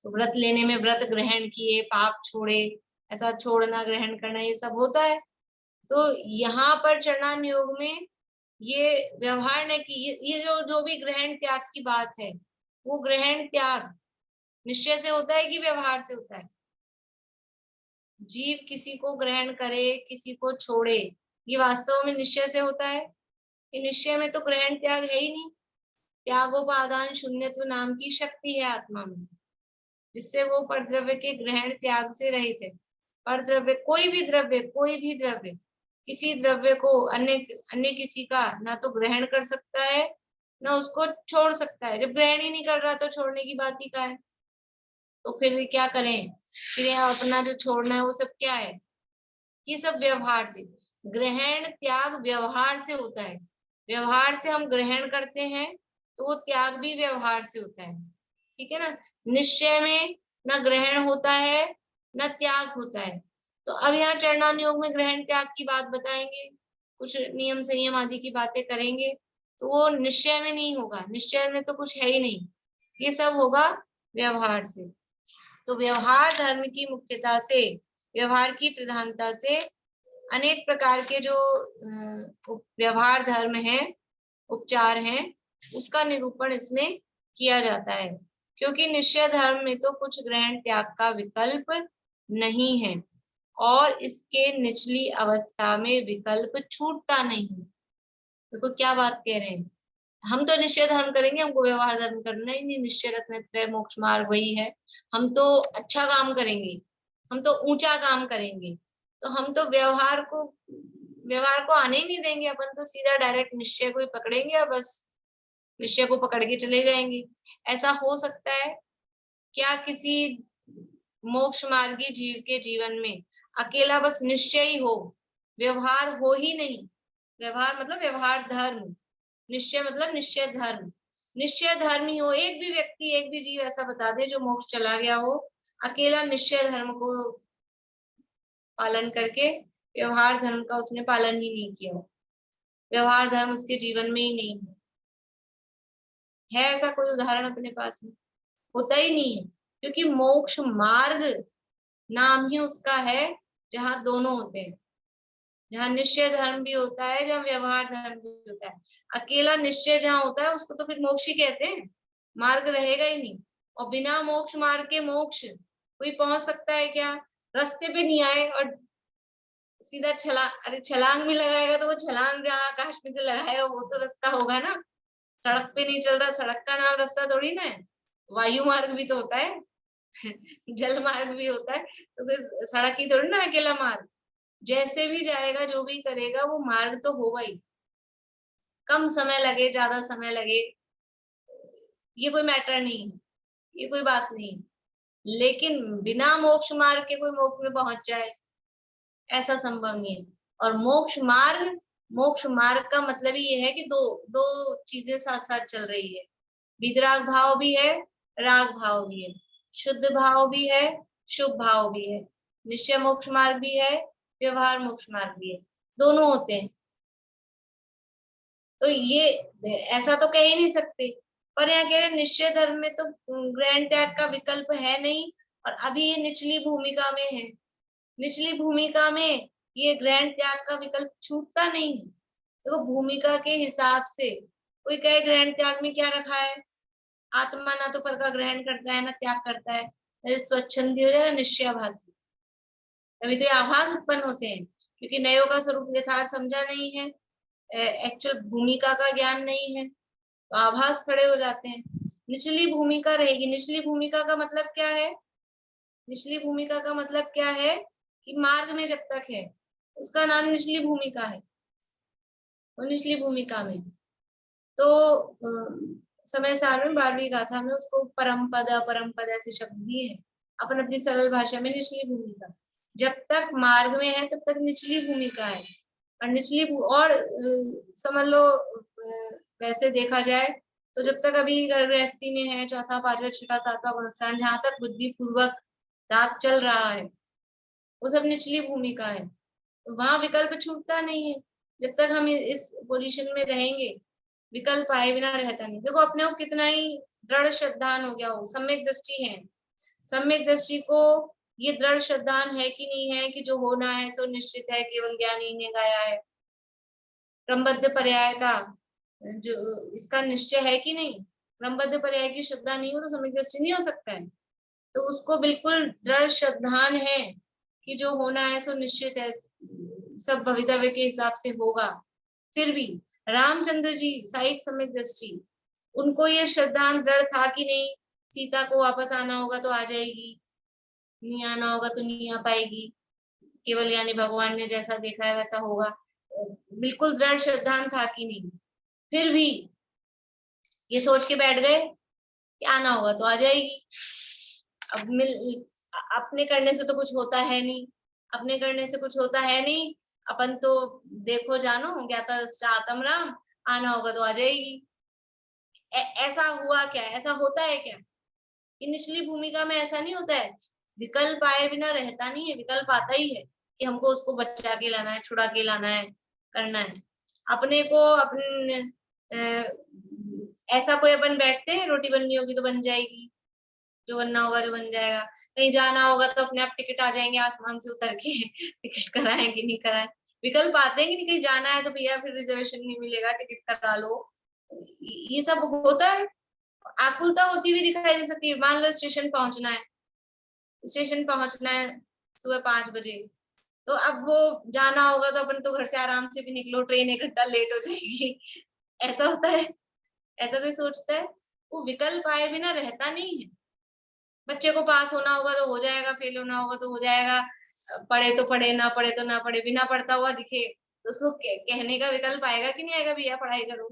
तो व्रत लेने में व्रत ग्रहण किए, पाप छोड़े, ऐसा छोड़ना ग्रहण करना, ये सब होता है। तो यहाँ पर चरणान योग में ये व्यवहार ने की, ये जो भी ग्रहण त्याग की बात है, वो ग्रहण त्याग निश्चय से होता है कि व्यवहार से होता है? जीव किसी को ग्रहण करे, किसी को छोड़े, ये वास्तव में निश्चय से होता है? कि निश्चय में तो ग्रहण त्याग है ही नहीं। त्यागोपादान शून्यत्व नाम की शक्ति है आत्मा में, जिससे वो परद्रव्य के ग्रहण त्याग से रहित है। परद्रव्य कोई भी द्रव्य किसी द्रव्य को अन्य किसी का ना तो ग्रहण कर सकता है, ना उसको छोड़ सकता है। जब ग्रहण ही नहीं कर रहा तो छोड़ने की बात ही क्या है? तो फिर क्या करें? फिर यहाँ अपना जो छोड़ना है वो सब क्या है? ये सब व्यवहार से, ग्रहण त्याग व्यवहार से होता है। व्यवहार से हम ग्रहण करते हैं, तो वो त्याग भी व्यवहार से होता है, ठीक है ना। निश्चय में न ग्रहण होता है न त्याग होता है। तो अब यहाँ चरणान योग में ग्रहण त्याग की बात बताएंगे, कुछ नियम संयम आदि की बातें करेंगे, तो वो निश्चय में नहीं होगा। निश्चय में तो कुछ है ही नहीं, ये सब होगा व्यवहार से। तो व्यवहार धर्म की मुख्यता से, व्यवहार की प्रधानता से अनेक प्रकार के जो व्यवहार धर्म है, उपचार हैं, उसका निरूपण इसमें किया जाता है। क्योंकि निश्चय धर्म में तो कुछ ग्रहण त्याग का विकल्प नहीं है, और इसके निचली अवस्था में विकल्प छूटता नहीं। देखो क्या बात कह रहे हैं, हम तो निश्चय धर्म करेंगे, हमको व्यवहार धर्म करना ही नहीं। निश्चय रत्नत्रय मोक्ष मार्ग वही है। हम तो अच्छा काम करेंगे, हम तो ऊंचा काम करेंगे, तो हम तो व्यवहार को आने ही नहीं देंगे। अपन तो सीधा डायरेक्ट निश्चय को ही पकड़ेंगे और बस निश्चय को पकड़ के चले जाएंगे। ऐसा हो सकता है क्या किसी मोक्ष मार्गी जीव के जीवन में अकेला बस निश्चय ही हो, व्यवहार हो ही नहीं? व्यवहार मतलब व्यवहार धर्म, निश्चय मतलब निश्चय धर्म। निश्चय धर्म ही हो, एक भी व्यक्ति, एक भी जीव ऐसा बता दे जो मोक्ष चला गया हो, अकेला निश्चय धर्म को पालन करके व्यवहार धर्म का उसने पालन ही नहीं किया, व्यवहार धर्म उसके जीवन में ही नहीं है ऐसा कोई उदाहरण अपने पास में? होता ही नहीं है। क्योंकि मोक्ष मार्ग नाम ही उसका है जहाँ दोनों होते हैं, जहाँ निश्चय धर्म भी होता है, जहाँ व्यवहार धर्म भी होता है। अकेला निश्चय जहाँ होता है उसको तो फिर मोक्ष ही कहते हैं, मार्ग रहेगा ही नहीं। और बिना मोक्ष मार्ग के मोक्ष कोई पहुंच सकता है क्या? रास्ते पे नहीं आए और सीधा छलांग भी लगाएगा तो वो छलांग जहाँ आकाश में से लगाएगा वो तो रास्ता होगा ना। सड़क पे नहीं चल रहा, सड़क का नाम रास्ता थोड़ी ना है। वायु मार्ग भी तो होता है जल मार्ग भी होता है, तो फिर सड़क ही थोड़ी ना अकेला मार्ग। जैसे भी जाएगा, जो भी करेगा, वो मार्ग तो होगा ही। कम समय लगे, ज्यादा समय लगे, ये कोई मैटर नहीं है, ये कोई बात नहीं है। लेकिन बिना मोक्ष मार्ग के कोई मोक्ष में पहुंच जाए, ऐसा संभव नहीं है। और मोक्ष मार्ग का मतलब ही ये है कि दो चीजें साथ साथ चल रही है। वितराग भाव भी है, राग भाव भी है, शुद्ध भाव भी है, शुभ भाव भी है, निश्चय मोक्ष मार्ग भी है, व्यवहार मोक्ष मार्ग भी है, दोनों होते हैं। तो ये ऐसा तो कह ही नहीं सकते। पर यहाँ कह रहे निश्चय धर्म में तो ग्रहण त्याग का विकल्प है नहीं, और अभी ये निचली भूमिका में है। निचली भूमिका में ये ग्रहण त्याग का विकल्प छूटता नहीं है। देखो भूमिका के हिसाब से कोई कहे ग्रहण त्याग में क्या रखा है, आत्मा ना तो फल का ग्रहण करता है ना त्याग करता है, स्वच्छंदी हो जाएगा निश्चयाभासी। तभी तो ये आभास उत्पन्न होते हैं, क्योंकि नयों का स्वरूप यथार्थ समझा नहीं है, एक्चुअल भूमिका का ज्ञान नहीं है, तो आभास खड़े हो जाते हैं। निचली भूमिका रहेगी। निचली भूमिका का मतलब क्या है? निचली भूमिका का मतलब क्या है कि मार्ग में जब तक है उसका नाम निचली भूमिका है। वो निचली भूमिका में तो समय सार में 12वीं गाथा में उसको परम पद अपरम पद ऐसे शब्द भी है, अपन अपनी सरल भाषा में निचली भूमिका। जब तक मार्ग में है तब तक निचली भूमिका है। और और समझ लो वैसे देखा जाए तो जब तक अभी गृहस्थी में है, चौथा पांचवा छठा सातवां गुणस्थान, जहां तक बुद्धि पूर्वक राग चल रहा है वो सब निचली भूमिका है। तो वहां विकल्प छूटता नहीं है। जब तक हम इस पोजीशन में रहेंगे विकल्प आए बिना रहता नहीं। देखो अपने को कितना ही दृढ़ श्रद्धान हो गया हो, सम्यक दृष्टि है, सम्यक दृष्टि को ये दृढ़ श्रद्धान है कि नहीं है कि जो होना है सो निश्चित है, केवल ज्ञानी ने गाया है। क्रमबद्ध पर्याय का जो इसका निश्चय है कि नहीं, क्रमबद्ध पर्याय की श्रद्धा नहीं हो तो सम्यक दृष्टि नहीं हो सकता है। तो उसको बिल्कुल दृढ़ श्रद्धान है कि जो होना है सो निश्चित है, सब भवितव्य के हिसाब से होगा। फिर भी रामचंद्र जी साइड सम्यक दृष्टि, उनको ये श्रद्धान दृढ़ था कि नहीं सीता को वापस आना होगा तो आ जाएगी, नहीं आना होगा तो नहीं आ पाएगी, केवल यानी भगवान ने जैसा देखा है वैसा होगा। बिल्कुल दृढ़ श्रद्धान था कि नहीं। फिर भी ये सोच के बैठ गए कि आना होगा तो आ जाएगी। अब अपने करने से तो कुछ होता है नहीं, अपने करने से कुछ होता है नहीं, अपन तो देखो जानो ज्ञाता आत्म राम, आना होगा तो आ जाएगी। ऐसा हुआ क्या? ऐसा होता है क्या? कि निचली भूमिका में ऐसा नहीं होता है, विकल्प आए बिना रहता नहीं है, विकल्प आता ही है कि हमको उसको बचा के लाना है, छुड़ा के लाना है, करना है। अपने को अपने ऐसा कोई अपन बैठते हैं रोटी बननी होगी तो बन जाएगी, जो बनना होगा जो बन जाएगा। कहीं जाना होगा तो अपने आप टिकट आ जाएंगे आसमान से उतर के टिकट कराएं कि नहीं कराएं। विकल्प आते हैं कि नहीं, कहीं जाना है तो भैया फिर रिजर्वेशन नहीं मिलेगा, टिकट करा लो, ये सब होता है। आकुलता होती हुई दिखाई दे सकती है। मान लो स्टेशन पहुंचना है, स्टेशन पहुंचना है सुबह 5 बजे, तो अब वो जाना होगा तो अपन तो घर से आराम से भी निकलो, ट्रेन 1 घंटा लेट हो जाएगी। ऐसा होता है? ऐसा कोई सोचता है? वो विकल्प आए बिना रहता नहीं है। बच्चे को पास होना होगा तो हो जाएगा, फेल होना होगा तो हो जाएगा, पढ़े तो पढ़े, ना पढ़े तो ना पढ़े, बिना पढ़ता हुआ दिखे तो उसको कहने का विकल्प आएगा कि नहीं आएगा, भैया पढ़ाई करो,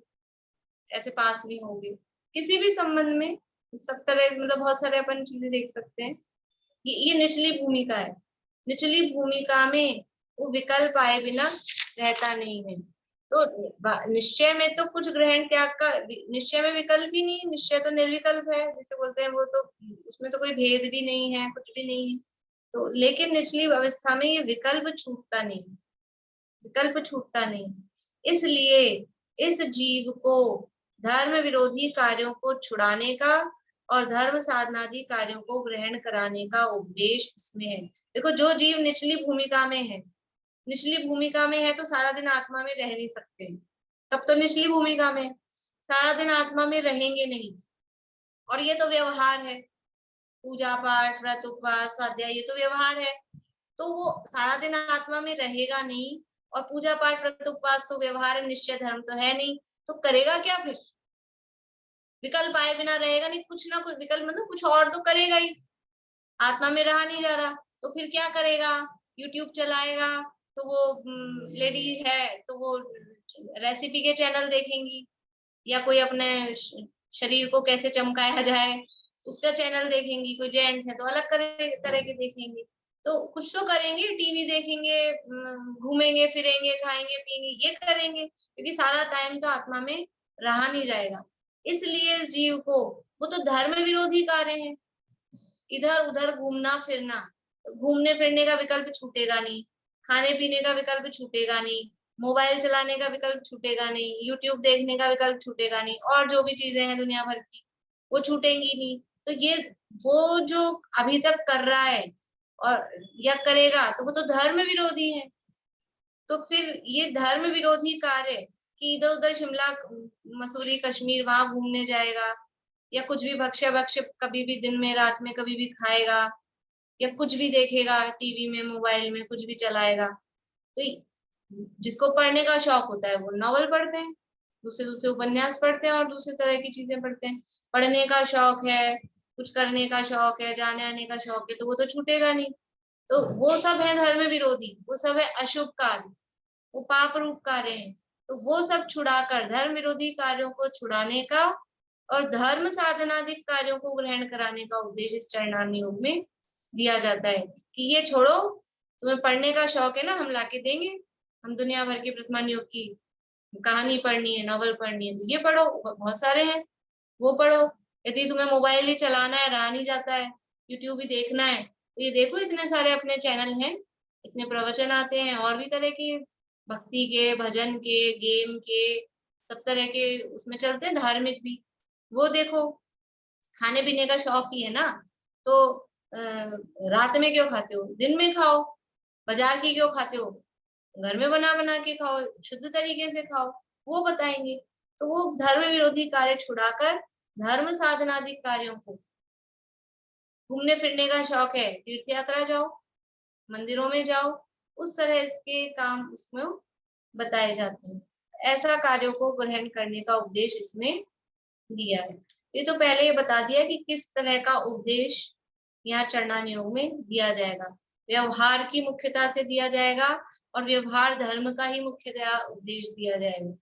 ऐसे पास नहीं होंगे। किसी भी संबंध में सब तरह मतलब बहुत सारे अपन चीजें देख सकते हैं। ये निचली भूमिका है। निचली भूमिका में वो विकल्प आए बिना रहता नहीं है। तो निश्चय में तो कुछ ग्रहण त्याग का, निश्चय में विकल्प ही नहीं, निश्चय तो निर्विकल्प है जिसे बोलते हैं, वो तो उसमें तो कोई भेद भी नहीं है, कुछ भी नहीं है। तो लेकिन निचली अवस्था में ये विकल्प छूटता नहीं, विकल्प छूटता नहीं। इसलिए इस जीव को धर्म विरोधी कार्यों को छुड़ाने का और धर्म साधनादि कार्यों को ग्रहण कराने का उपदेश इसमें है। देखो जो जीव निचली भूमिका में है, निचली भूमिका में है तो सारा दिन आत्मा में रह नहीं सकते, तब तो निचली भूमिका में सारा दिन आत्मा में रहेंगे नहीं। और ये तो व्यवहार है, पूजा पाठ व्रत उपवास स्वाध्याय, ये तो व्यवहार है। तो वो सारा दिन आत्मा में रहेगा नहीं, और पूजा पाठ व्रत उपवास तो व्यवहार, निश्चय धर्म तो है नहीं, तो करेगा क्या फिर? विकल्प आए बिना रहेगा नहीं, कुछ ना कुछ विकल्प मतलब कुछ और तो करेगा ही। आत्मा में रहा नहीं जा रहा तो फिर क्या करेगा? यूट्यूब चलाएगा, तो वो लेडी है तो वो रेसिपी के चैनल देखेंगी, या कोई अपने शरीर को कैसे चमकाया जाए उसका चैनल देखेंगी, कोई जेंट्स है तो अलग तरह के देखेंगे। तो कुछ तो करेंगे, टीवी देखेंगे, घूमेंगे फिरेंगे, खाएंगे पिएंगे, ये करेंगे, क्योंकि सारा टाइम तो आत्मा में रहा नहीं जाएगा। इसलिए इस जीव को वो तो धर्म विरोधी कार्य है, इधर उधर घूमना फिरना, घूमने फिरने का विकल्प छूटेगा नहीं, खाने पीने का विकल्प छूटेगा नहीं, मोबाइल चलाने का विकल्प छूटेगा नहीं, यूट्यूब देखने का विकल्प छूटेगा नहीं, और जो भी चीजें हैं दुनिया भर की वो छूटेंगी नहीं। तो ये वो जो अभी तक कर रहा है और या करेगा तो वो तो धर्म विरोधी है। तो फिर ये धर्म विरोधी कार्य कि इधर उधर शिमला मसूरी कश्मीर वहां घूमने जाएगा, या कुछ भी भक्ष्य कभी भी दिन में रात में कभी भी खाएगा, या कुछ भी देखेगा टीवी में मोबाइल में कुछ भी चलाएगा। तो जिसको पढ़ने का शौक होता है वो नॉवल पढ़ते हैं, दूसरे दूसरे उपन्यास पढ़ते हैं और दूसरे तरह की चीजें पढ़ते हैं। पढ़ने का शौक है, कुछ करने का शौक है, जाने आने का शौक है, तो वो तो छूटेगा नहीं। तो वो सब है धर्म विरोधी, वो सब है अशुभ कार्य, वो पाप रूप कार्य है। तो वो सब छुड़ाकर धर्म विरोधी कार्यों को छुड़ाने का और धर्म साधनाधिक कार्यों को ग्रहण कराने का उपदेश इस चरणार्थ योग में दिया जाता है कि ये छोड़ो, तुम्हें पढ़ने का शौक है ना, हम लाके देंगे, हम दुनिया भर की प्रथमान योग की कहानी पढ़नी है, नॉवल पढ़नी है, तो ये पढ़ो, बहुत सारे हैं वो पढ़ो। यदि तुम्हें मोबाइल ही चलाना है, रहा नहीं जाता है, यूट्यूब ही देखना है, तो ये देखो इतने सारे अपने चैनल हैं, इतने प्रवचन आते हैं और भी तरह की भक्ति के, भजन के, गेम के, सब तरह के उसमें चलते हैं, धार्मिक भी, वो देखो। खाने पीने का शौक ही है ना, तो रात में क्यों खाते हो, दिन में खाओ। बाजार की क्यों खाते हो, घर में बना बना के खाओ, शुद्ध तरीके से खाओ, वो बताएंगे। तो वो धर्म विरोधी कार्य छुड़ाकर धर्म साधनाधिक कार्यों को, घूमने फिरने का शौक है, तीर्थ यात्रा जाओ, मंदिरों में जाओ, उस तरह के काम उसमें बताए जाते हैं। ऐसा कार्यों को ग्रहण करने का उपदेश इसमें दिया है। ये तो पहले ये बता दिया कि किस तरह का उपदेश यहाँ चरणार्थ योग में दिया जाएगा। व्यवहार की मुख्यता से दिया जाएगा और व्यवहार धर्म का ही मुख्यतः उपदेश दिया जाएगा।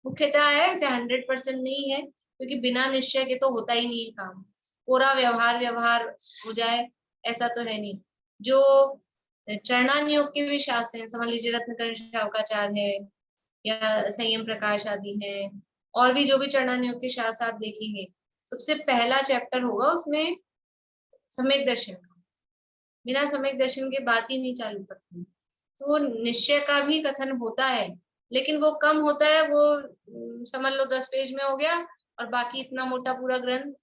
मुख्यतः है, ऐसे 100% नहीं है, क्योंकि बिना निश्चय के तो होता ही नहीं है काम। पूरा व्यवहार हो जाए ऐसा तो है नहीं। जो चरणार्थ योग के भी शास्त्र हैं, समझ लीजिए रत्नकर्ण शावकाचार्य है या संयम प्रकाश आदि है, और भी जो भी चरणार्थ योग के शास्त्र आप देखेंगे, सबसे पहला चैप्टर होगा उसमें सम्यक दर्शन का। बिना सम्यक दर्शन के बात ही नहीं चालू करते। तो निश्चय का भी कथन होता है, लेकिन वो कम होता है, वो समझ लो 10 पेज में हो गया, और बाकी इतना मोटा पूरा ग्रंथ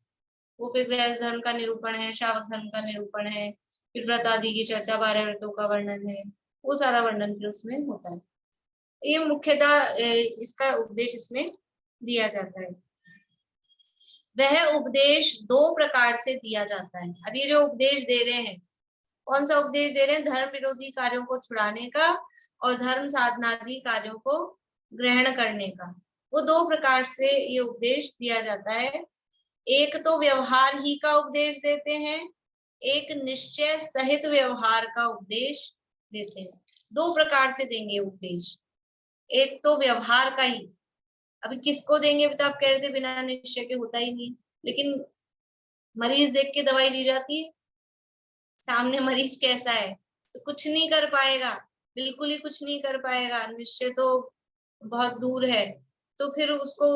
वो फिर गृहस्थ धर्म का निरूपण है, श्रावक धर्म का निरूपण है, फिर व्रत आदि की चर्चा, 12 व्रतों का वर्णन है, वो सारा वर्णन फिर उसमें होता है। ये मुख्यतः इसका उपदेश इसमें दिया जाता है। वह उपदेश 2 प्रकार से दिया जाता है। अब ये जो उपदेश दे रहे हैं, कौन सा उपदेश दे रहे हैं, धर्म विरोधी कार्यों को छुड़ाने का और धर्म साधनादि कार्यों को ग्रहण करने का। वो 2 प्रकार से ये उपदेश दिया जाता है। एक तो व्यवहार ही का उपदेश देते हैं, एक निश्चय सहित व्यवहार का उपदेश देते हैं। 2 प्रकार से देंगे उपदेश। एक तो व्यवहार का ही, अभी किसको देंगे, तो आप कह रहे थे बिना निश्चय के होता ही नहीं, लेकिन मरीज देख के दवाई दी जाती है। सामने मरीज कैसा है तो कुछ नहीं कर पाएगा, बिल्कुल ही कुछ नहीं कर पाएगा, निश्चय तो बहुत दूर है, तो फिर उसको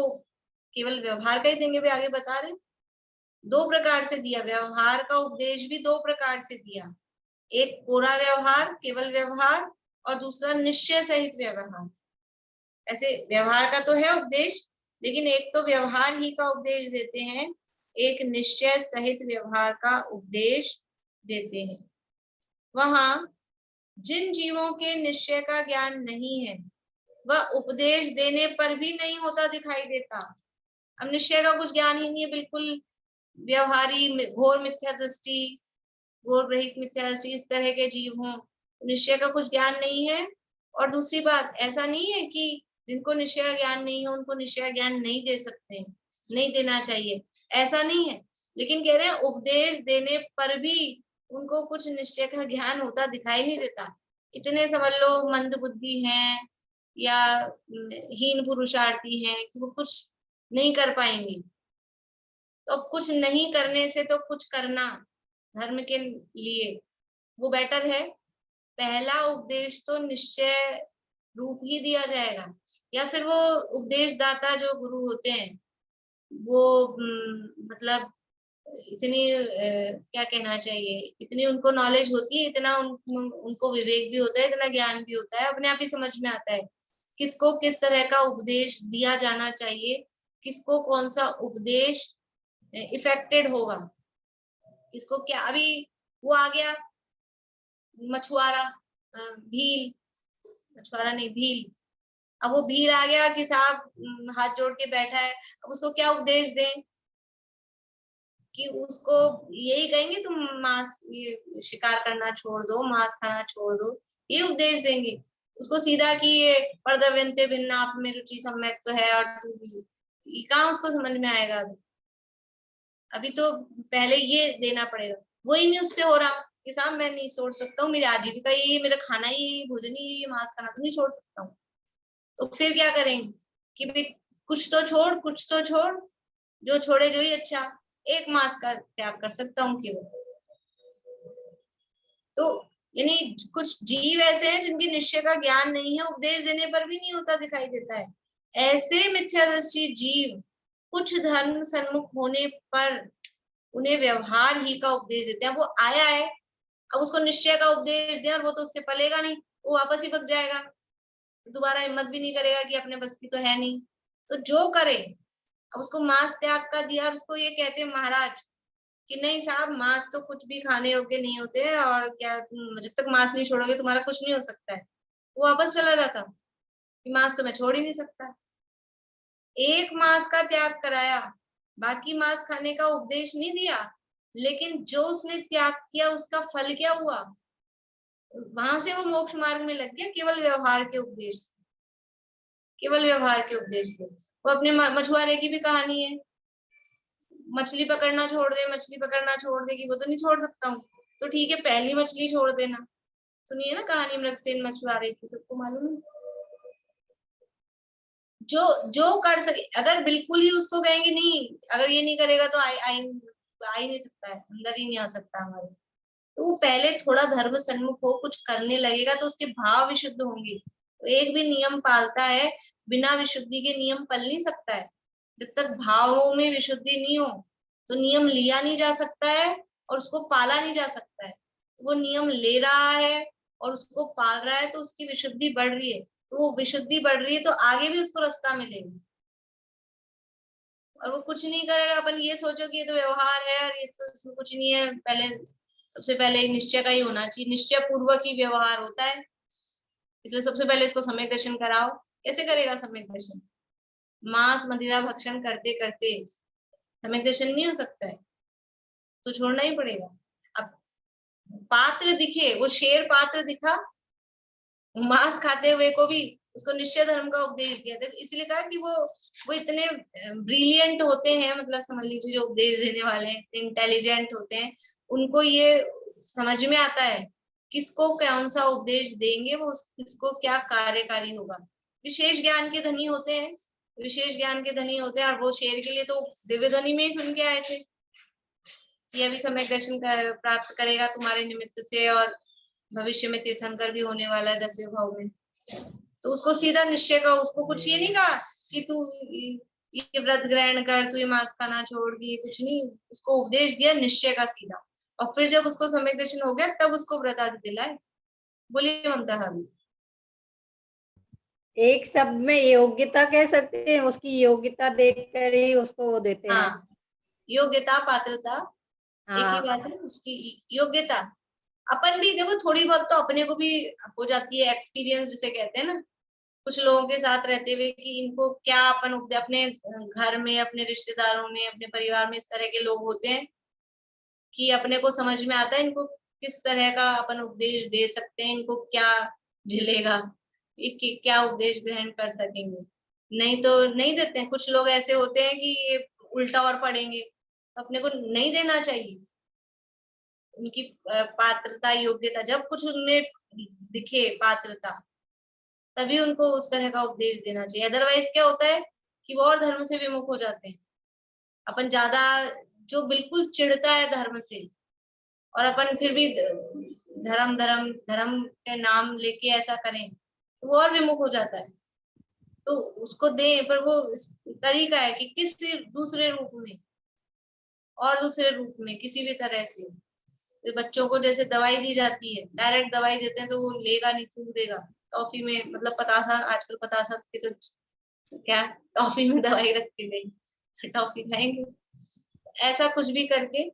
केवल व्यवहार का ही देंगे, भी आगे बता रहे। 2 प्रकार से दिया, व्यवहार का उपदेश भी 2 प्रकार से दिया। एक पूरा व्यवहार, केवल व्यवहार, और दूसरा निश्चय सहित व्यवहार। ऐसे व्यवहार का तो है उपदेश, लेकिन एक तो व्यवहार ही का उपदेश देते हैं, एक निश्चय सहित व्यवहार का उपदेश देते हैं। वहां जिन जीवों के निश्चय का ज्ञान नहीं है, वह उपदेश देने पर भी नहीं होता दिखाई देता। अब निश्चय का कुछ ज्ञान ही नहीं है, बिल्कुल व्यवहारी घोर मिथ्या दृष्टि, घोर रहित मिथ्या दृष्टि, इस तरह के जीव हों, निश्चय का कुछ ज्ञान नहीं है। और दूसरी बात, ऐसा नहीं है कि जिनको निश्चय का ज्ञान नहीं है उनको निश्चय का ज्ञान नहीं दे सकते, नहीं देना चाहिए, ऐसा नहीं है। लेकिन कह रहे हैं उपदेश देने पर भी उनको कुछ निश्चय का ज्ञान होता दिखाई नहीं देता। इतने समझ लो मंद बुद्धि हैं या हीन पुरुषार्थी हैं कि वो कुछ नहीं कर पाएंगे। तो अब कुछ नहीं करने से तो कुछ करना धर्म के लिए वो बेटर है। पहला उपदेश तो निश्चय रूप ही दिया जाएगा, या फिर वो उपदेश दाता जो गुरु होते हैं वो मतलब इतनी क्या कहना चाहिए, इतनी उनको नॉलेज होती है, इतना उनको विवेक भी होता है, इतना ज्ञान भी होता है, अपने आप ही समझ में आता है किसको किस तरह का उपदेश दिया जाना चाहिए, किसको कौन सा उपदेश इफेक्टेड होगा, किसको क्या। अभी वो आ गया मछुआरा भील, मछुआरा नहीं, भील। अब वो भील आ गया कि साहब हाथ जोड़ के बैठा है, अब उसको क्या उपदेश दें कि उसको यही कहेंगे तुम मांस ये शिकार करना छोड़ दो, मांस खाना छोड़ दो, ये उपदेश देंगे उसको सीधा कि ये परद्रव्यन्ते भिन्ना आप में रुचि सम्यक तो है और तू भी, ये कहाँ उसको समझ में आएगा। अभी तो पहले ये देना पड़ेगा, वही नहीं उससे हो रहा कि साहब मैं नहीं छोड़ सकता हूँ, मेरी आजीविका ये, मेरा खाना ही, भोजन ही ये, मांस खाना तो नहीं छोड़ सकता हूँ। तो फिर क्या करेंगे कि भाई कुछ तो छोड़, कुछ तो छोड़, जो छोड़े जो ही अच्छा, एक मास का त्याग कर सकता हूँ केवल। तो यानी कुछ जीव ऐसे हैं जिनकी निश्चय का ज्ञान नहीं है, उपदेश देने पर भी नहीं होता दिखाई देता है। ऐसे मिथ्यादृष्टि जीव कुछ धर्म सन्मुख होने पर उन्हें व्यवहार ही का उपदेश देते हैं। वो आया है, अब उसको निश्चय का उपदेश दिया और वो तो उससे पलेगा नहीं, वो वापस ही भग जाएगा, दोबारा हिम्मत भी नहीं करेगा कि अपने बस की तो है नहीं। तो जो करे, अब उसको मांस त्याग का दिया और उसको ये कहते हैं महाराज कि नहीं साहब मांस तो कुछ भी खाने योग्य नहीं होते हैं, और क्या जब तक मांस नहीं छोड़ोगे तुम्हारा कुछ नहीं हो सकता है। वो वापस चला जाता कि मांस तो मैं छोड़ ही नहीं सकता। एक मांस का त्याग कराया, बाकी मांस खाने का उपदेश नहीं दिया, लेकिन जो उसने त्याग किया उसका फल क्या हुआ, वहां से वो मोक्ष मार्ग में लग गया केवल व्यवहार के उपदेश से, केवल व्यवहार के उपदेश से। वो अपने मछुआरे की भी कहानी है, मछली पकड़ना छोड़ दे, मछली पकड़ना छोड़ देगी, वो तो नहीं छोड़ सकता हूँ, तो ठीक है पहली मछली छोड़ देना। सुनिए ना कहानी मृगसेन मछुआरे की, सबको मालूम है। जो जो कर सके, अगर बिल्कुल ही उसको कहेंगे नहीं, अगर ये नहीं करेगा तो आ ही नहीं सकता है, अंदर ही नहीं आ सकता हमारे, तो वो पहले थोड़ा धर्म सन्मुख हो, कुछ करने लगेगा तो उसके भाव विशुद्ध होंगे। तो एक भी नियम पालता है, बिना विशुद्धि के नियम पल नहीं सकता है। जब तक भावों में विशुद्धि नहीं हो तो नियम लिया नहीं जा सकता है और उसको पाला नहीं जा सकता है। वो नियम ले रहा है और उसको पाल रहा है तो उसकी विशुद्धि बढ़ रही है, तो वो विशुद्धि बढ़ रही है तो आगे भी उसको रास्ता मिलेगा। और वो कुछ नहीं करेगा, अपन ये सोचो कि ये तो व्यवहार है और ये तो इसमें कुछ नहीं है, पहले सबसे पहले निश्चय का ही होना चाहिए, निश्चय पूर्वक ही व्यवहार होता है, इसलिए सबसे पहले इसको सम्यक दर्शन कराओ। कैसे करेगा सम्यक दर्शन? मांस मदिरा भक्षण करते करते सम्यक दर्शन नहीं हो सकता है, तो छोड़ना ही पड़ेगा। अब पात्र दिखे, वो शेर पात्र दिखा, मांस खाते हुए को भी उसको निश्चय धर्म का उपदेश दिया, तो इसलिए कहा कि वो इतने ब्रिलियंट होते हैं, मतलब समझ लीजिए जो उपदेश देने वाले हैं इंटेलिजेंट होते हैं, उनको ये समझ में आता है किसको कौन सा उपदेश देंगे, वो किसको क्या कार्यकारी होगा। विशेष ज्ञान के धनी होते हैं, विशेष ज्ञान के धनी होते हैं, और वो शेर के लिए तो दिव्य ध्वनि में ही सुन के आए थे कि अभी सम्यक दर्शन प्राप्त करेगा तुम्हारे निमित्त से, और भविष्य में तीर्थंकर भी होने वाला है 10वें भाव में। तो उसको सीधा निश्चय का, उसको कुछ ये नहीं कहा कि तू ये व्रत ग्रहण कर, तू ये मांस खाना छोड़, ये कुछ नहीं, उसको उपदेश दिया निश्चय का सीधा। और फिर जब उसको सम्यक दर्शन हो गया तब उसको व्रत आदि दिलाए। बोलिए ममता भाभी।
एक शब्द में योग्यता कह सकते हैं, उसकी योग्यता देखकर ही उसको वो देते हैं।
हाँ, योग्यता पात्रता एक ही
हाँ
बात है, उसकी योग्यता। अपन भी देखो थोड़ी बहुत तो अपने को भी हो जाती है एक्सपीरियंस जिसे कहते हैं ना, कुछ लोगों के साथ रहते हुए कि इनको क्या अपन अपने घर में, अपने रिश्तेदारों में, अपने परिवार में इस तरह के लोग होते हैं कि अपने को समझ में आता है इनको किस तरह का अपन उपदेश दे सकते हैं, इनको क्या झेलेगा, ये क्या उपदेश ग्रहण कर सकेंगे। नहीं तो नहीं देते हैं। कुछ लोग ऐसे होते हैं कि ये उल्टा और पढ़ेंगे, तो अपने को नहीं देना चाहिए। उनकी पात्रता योग्यता जब कुछ उनमें दिखे पात्रता, तभी उनको उस तरह का उपदेश देना चाहिए। अदरवाइज क्या होता है कि वो और धर्म से विमुख हो जाते हैं। अपन ज्यादा, जो बिल्कुल चिढ़ता है धर्म से, और अपन फिर भी धर्म धर्म धर्म के नाम लेके ऐसा करें तो वो और विमुख हो जाता है। तो उसको दें, पर वो तरीका है कि किसी दूसरे रूप में, और दूसरे रूप में किसी भी तरह से। तो बच्चों को जैसे दवाई दी जाती है, डायरेक्ट दवाई देते हैं तो वो लेगा नहीं, थूक देगा। टॉफी में मतलब पतासा, आजकल पतासा के तो क्या, टॉफी में दवाई रख के गई, टॉफी खाएंगे, ऐसा कुछ भी करके,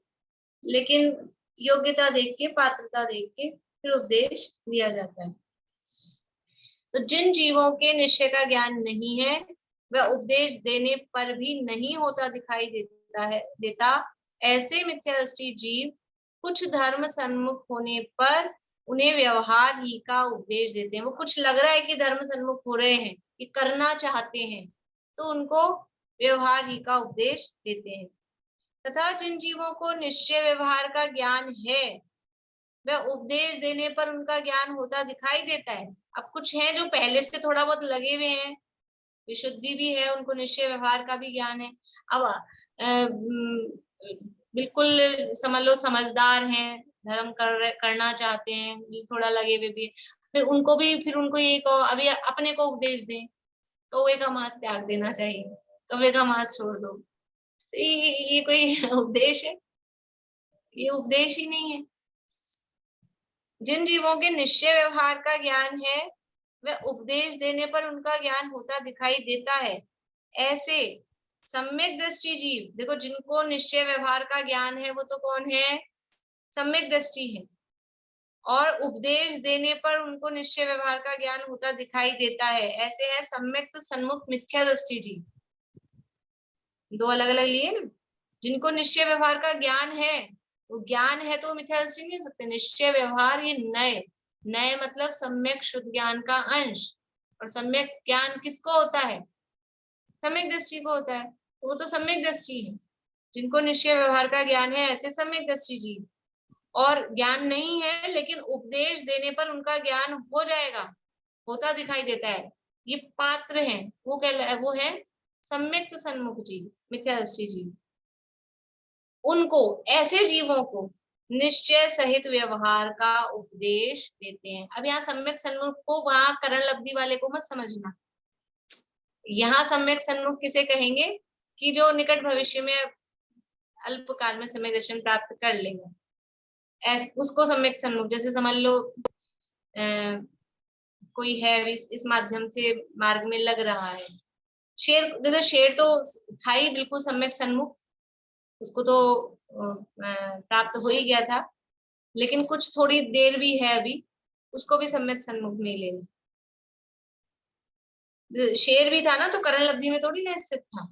लेकिन योग्यता देख के, पात्रता देख के फिर उपदेश दिया जाता है। तो जिन जीवों के निश्चय का ज्ञान नहीं है वह उपदेश देने पर भी नहीं होता दिखाई देता ऐसे मिथ्या दृष्टि जीव कुछ धर्म सन्मुख होने पर उन्हें व्यवहार ही का उपदेश देते हैं। वो कुछ लग रहा है कि धर्म सन्मुख हो रहे हैं, कि करना चाहते हैं, तो उनको व्यवहार ही का उपदेश देते हैं। तथा जिन जीवों को निश्चय व्यवहार का ज्ञान है वह उपदेश देने पर उनका ज्ञान होता दिखाई देता है। अब कुछ हैं जो पहले से थोड़ा बहुत लगे हुए हैं, विशुद्धि भी है, उनको निश्चय व्यवहार का भी ज्ञान है। अब बिल्कुल समझ लो समझदार हैं, धर्म करना चाहते हैं, थोड़ा लगे हुए भी, फिर उनको ये अभी अपने को उपदेश दें, कौवे का मांस त्याग देना चाहिए, कौवे का मांस छोड़ दो, तो ये कोई उपदेश है? ये उपदेश ही नहीं है। जिन जीवों के निश्चय व्यवहार का ज्ञान है वह उपदेश देने पर उनका ज्ञान होता दिखाई देता है ऐसे सम्यक दृष्टि जीव, देखो जिनको निश्चय व्यवहार का ज्ञान है वो तो कौन है? सम्यक दृष्टि है, और उपदेश देने पर उनको निश्चय व्यवहार का ज्ञान होता दिखाई देता है ऐसे है सम्यक सन्मुख मिथ्या दृष्टि जीव। दो अलग अलग लिए ना। जिनको निश्चय व्यवहार का ज्ञान है, वो ज्ञान है तो मिथ्या दृष्टि नहीं हो सकते। निश्चय व्यवहार ये नए मतलब सम्यक शुद्ध ज्ञान का अंश, और सम्यक ज्ञान किसको होता है? सम्यक दृष्टि को होता है, वो तो सम्यक दृष्टि है। जिनको निश्चय व्यवहार का ज्ञान है ऐसे सम्यक दृष्टि जीव, और ज्ञान नहीं है लेकिन उपदेश देने पर उनका ज्ञान हो जाएगा, होता दिखाई देता है, ये पात्र हैं, वो है सम्यक सन्मुख जीव, मिथ्या दृष्टि जीव। उनको, ऐसे जीवों को निश्चय सहित व्यवहार का उपदेश देते हैं। अब यहाँ सम्यक सन्मुख को वहां करण लब्धि वाले को मत समझना। यहाँ सम्यक सन्मुख किसे कहेंगे? कि जो निकट भविष्य में अल्पकाल में सम्यक दर्शन प्राप्त कर लेगा, उसको सम्यक सन्मुख। जैसे समझ लो कोई है इस माध्यम से मार्ग में लग रहा है, शेर तो था ही बिल्कुल सम्यक सन्मुख, उसको तो प्राप्त हो ही गया था, लेकिन कुछ थोड़ी देर भी है अभी, उसको भी सम्यक सन्मुख में लेना। शेर भी था ना, तो करण लब्धि में थोड़ी ना स्थित था,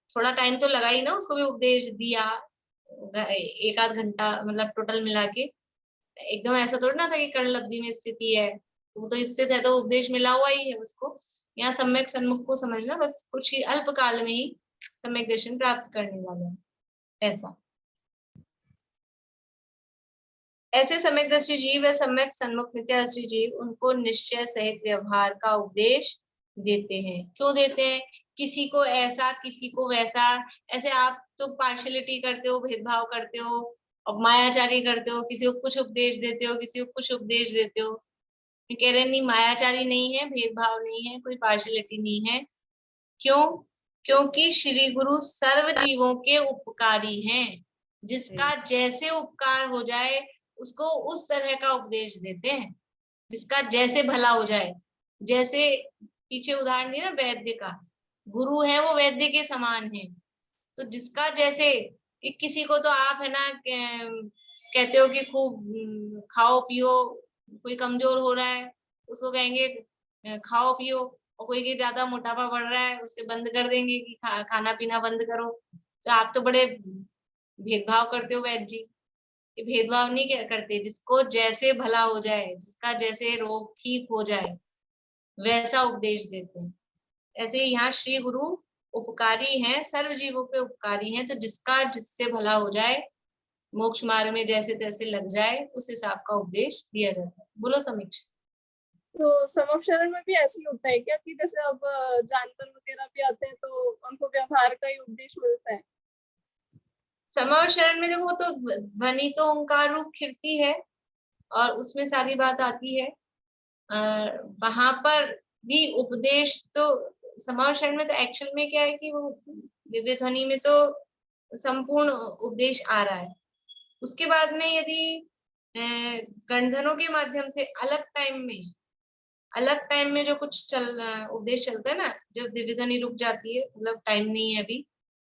थोड़ा टाइम तो लगा ही ना, उसको भी उपदेश दिया 1 आध घंटा, मतलब टोटल मिला के एकदम ऐसा थोड़ी ना था कि कर्ण लब्धि में स्थिति है, तो वो तो स्थित है तो उपदेश मिला हुआ ही है उसको। यहाँ सम्यक सन्मुख को समझना, बस कुछ ही अल्प काल में ही सम्यक दर्शन प्राप्त करने वाला है, ऐसा। ऐसे सम्यक दृष्टि जीव व सम्यक सन्मुख मिथ्या दृष्टि जीव उनको निश्चय सहित व्यवहार का उपदेश देते हैं। क्यों देते हैं? किसी को ऐसा, किसी को वैसा, ऐसे आप तो पार्शियलिटी करते हो, भेदभाव करते हो, और मायाचारी करते हो, किसी को कुछ उपदेश देते हो, किसी को कुछ उपदेश देते हो। मैं कह रहे नहीं, मायाचारी नहीं है, भेदभाव नहीं है, कोई पार्शियलिटी नहीं है। क्यों? क्योंकि श्री गुरु सर्व जीवों के उपकारी हैं, जिसका जैसे उपकार हो जाए उसको उस तरह का उपदेश देते हैं, जिसका जैसे भला हो जाए। जैसे पीछे उदाहरण दिया ना वैद्य का, गुरु है वो वैद्य के समान है, तो जिसका जैसे, कि किसी को तो आप है ना कहते हो कि खूब खाओ पियो, कोई कमजोर हो रहा है उसको कहेंगे खाओ पियो, और कोई के ज्यादा मोटापा बढ़ रहा है उससे बंद कर देंगे कि खाना पीना बंद करो। तो आप तो बड़े भेदभाव करते हो वैद्य जी। ये भेदभाव नहीं करते, जिसको जैसे भला हो जाए, जिसका जैसे रोग ठीक हो जाए वैसा उपदेश देते हैं। ऐसे यहाँ श्री गुरु उपकारी हैं, सर्व जीवों के उपकारी हैं, तो जिसका जिससे भला हो जाए, मोक्ष मार्ग में जैसे तैसे लग जाए, उस हिसाब का उपदेश दिया जाता है। बोलो समीक्षा।
तो समक्षरण में भी ऐसे ही होता है क्या कि जैसे अब जानवर वगैरह भी आते हैं तो उनको व्यवहार का ही उपदेश मिलता है?
समव शरण में देखो, तो ध्वनि तो ओंकार रूप कीर्ति है और उसमें सारी बात आती है। वहां पर भी उपदेश तो समव शरण में तो एक्चुअल में क्या है कि वो दिव्य ध्वनि में तो संपूर्ण उपदेश आ रहा है। उसके बाद में यदि गणधनों के माध्यम से अलग टाइम में जो कुछ उपदेश चलता है ना, जो दिव्य ध्वनि रुक जाती है, मतलब टाइम नहीं है अभी,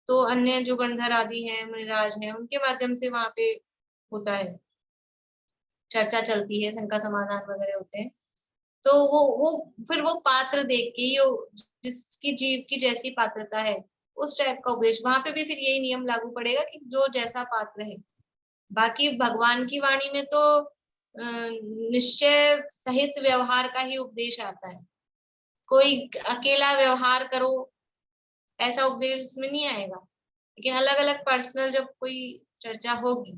तो अन्य जो गणधर आदि हैं, मुनिराज हैं, उनके माध्यम से वहां पे होता है, चर्चा चलती है, शंका समाधान वगैरह होते हैं। तो वो फिर वो पात्र देख के जिसकी जीव की जैसी पात्रता है उस टाइप का उपदेश, वहां पे भी फिर यही नियम लागू पड़ेगा कि जो जैसा पात्र है। बाकी भगवान की वाणी में तो निश्चय सहित व्यवहार का ही उपदेश आता है, कोई अकेला व्यवहार करो ऐसा उपदेश उसमें नहीं आएगा। लेकिन अलग अलग पर्सनल जब कोई चर्चा होगी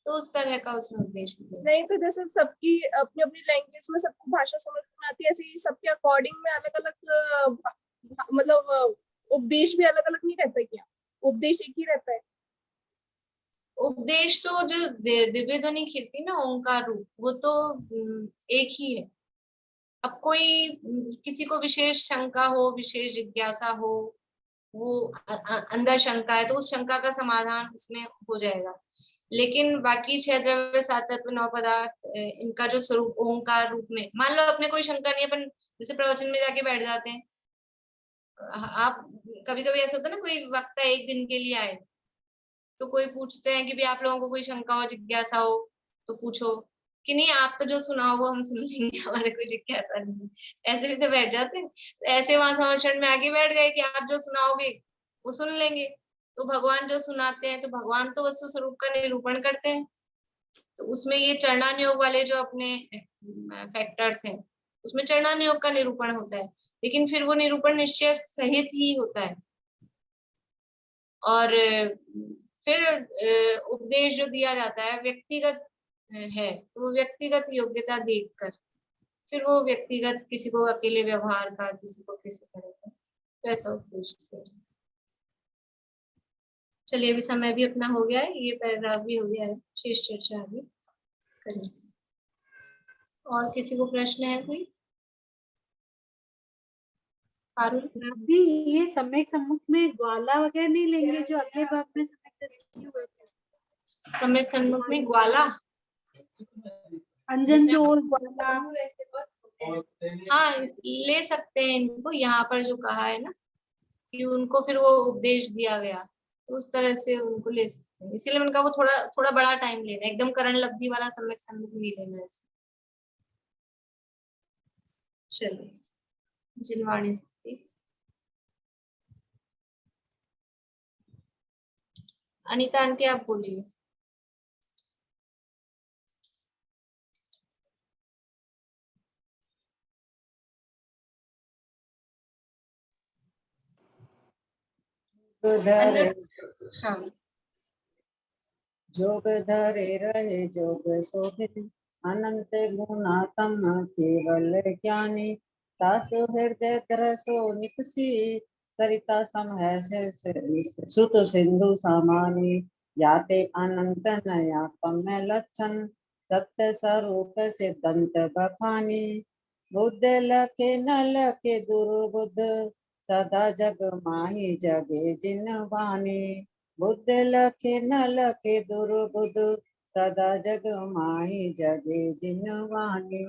तो उस तरह का उसमें उपदेश मिलेगा।
नहीं तो जैसे सबकी अपनी अपनी लैंग्वेज में सबको भाषा समझ में आती है, ऐसे ही सबके अकॉर्डिंग में अलग अलग मतलब उपदेश भी अलग अलग नहीं रहता क्या? उपदेश एक ही रहता है?
उपदेश तो जो दिव्य ध्वनि कीर्ति ना ओंकार रूप, वो तो एक ही है। अब कोई किसी को विशेष शंका हो, विशेष जिज्ञासा हो, वो अंदर शंका है तो उस शंका का समाधान उसमें हो जाएगा। लेकिन बाकी 6 द्रव्य 7 तत्व 9 पदार्थ इनका जो स्वरूप ओंकार रूप में, मान लो अपने कोई शंका नहीं, अपन जैसे प्रवचन में जाके बैठ जाते हैं। आप कभी कभी ऐसा होता है ना, कोई वक्ता एक दिन के लिए आए तो कोई पूछते हैं कि भी आप लोगों को कोई शंका हो जिज्ञासा हो तो पूछो, कि नहीं आप तो जो सुनाओ वो हम सुन लेंगे, हमारे कोई जिज्ञासा नहीं। ऐसे भी तो बैठ जाते हैं। तो ऐसे वहां समर्षण में आगे बैठ गए कि आप जो सुनाओगे वो सुन लेंगे। तो भगवान जो सुनाते हैं तो भगवान तो वस्तु स्वरूप का निरूपण करते हैं, तो उसमें ये चरणान योग वाले जो अपने फैक्टर्स हैं उसमें चरणान योग का निरूपण होता है, लेकिन फिर वो निरूपण निश्चय सहित ही होता है। और फिर उपदेश जो दिया जाता है व्यक्तिगत है, तो वो व्यक्तिगत योग्यता देखकर फिर वो व्यक्तिगत किसी को अकेले व्यवहार का, किसी को किसी तरह का, तो ऐसा उपदेश दिया जाता है। चलिए अभी समय भी अपना हो गया है, ये पैराग्राफ भी हो गया है, शेष चर्चा आगे करेंगे। और किसी को प्रश्न है कोई?
अभी ये सम्यक सम्मुख में ग्वाला वगैरह नहीं लेंगे जो अगले भाग में
सम्यक सम्मुख में ग्वाला,
अंजन चोर ग्वाला,
हाँ ले सकते हैं इनको। यहाँ पर जो कहा है ना कि उनको फिर वो उपदेश दिया गया तो उस तरह से उनको ले सकते हैं, इसीलिए उनका वो थोड़ा थोड़ा बड़ा टाइम लेना है, एकदम करण लब्धि वाला सम्यक सम्मुख नहीं लेना है। चलिए जिनवाणी स्थिति, अनीता आंटी आप बोलिए। हाँ
जोग धरे रहे जोग शोभित अनंत गुणातम केवल ज्ञानी तासु हृदय तरसो निपसी सरिता सम है सुत सिंधु सामानी याते अनंत नयापम लक्षण सत्य स्वरूप सिद्धांत बखानी बुद्ध लखे न लखे दुर्बुद्ध सदा जग माही जगे जिन वाणी बुद्ध लखे न लखे दुर्बुद्ध सदा जग माही जगे जिन वाणी।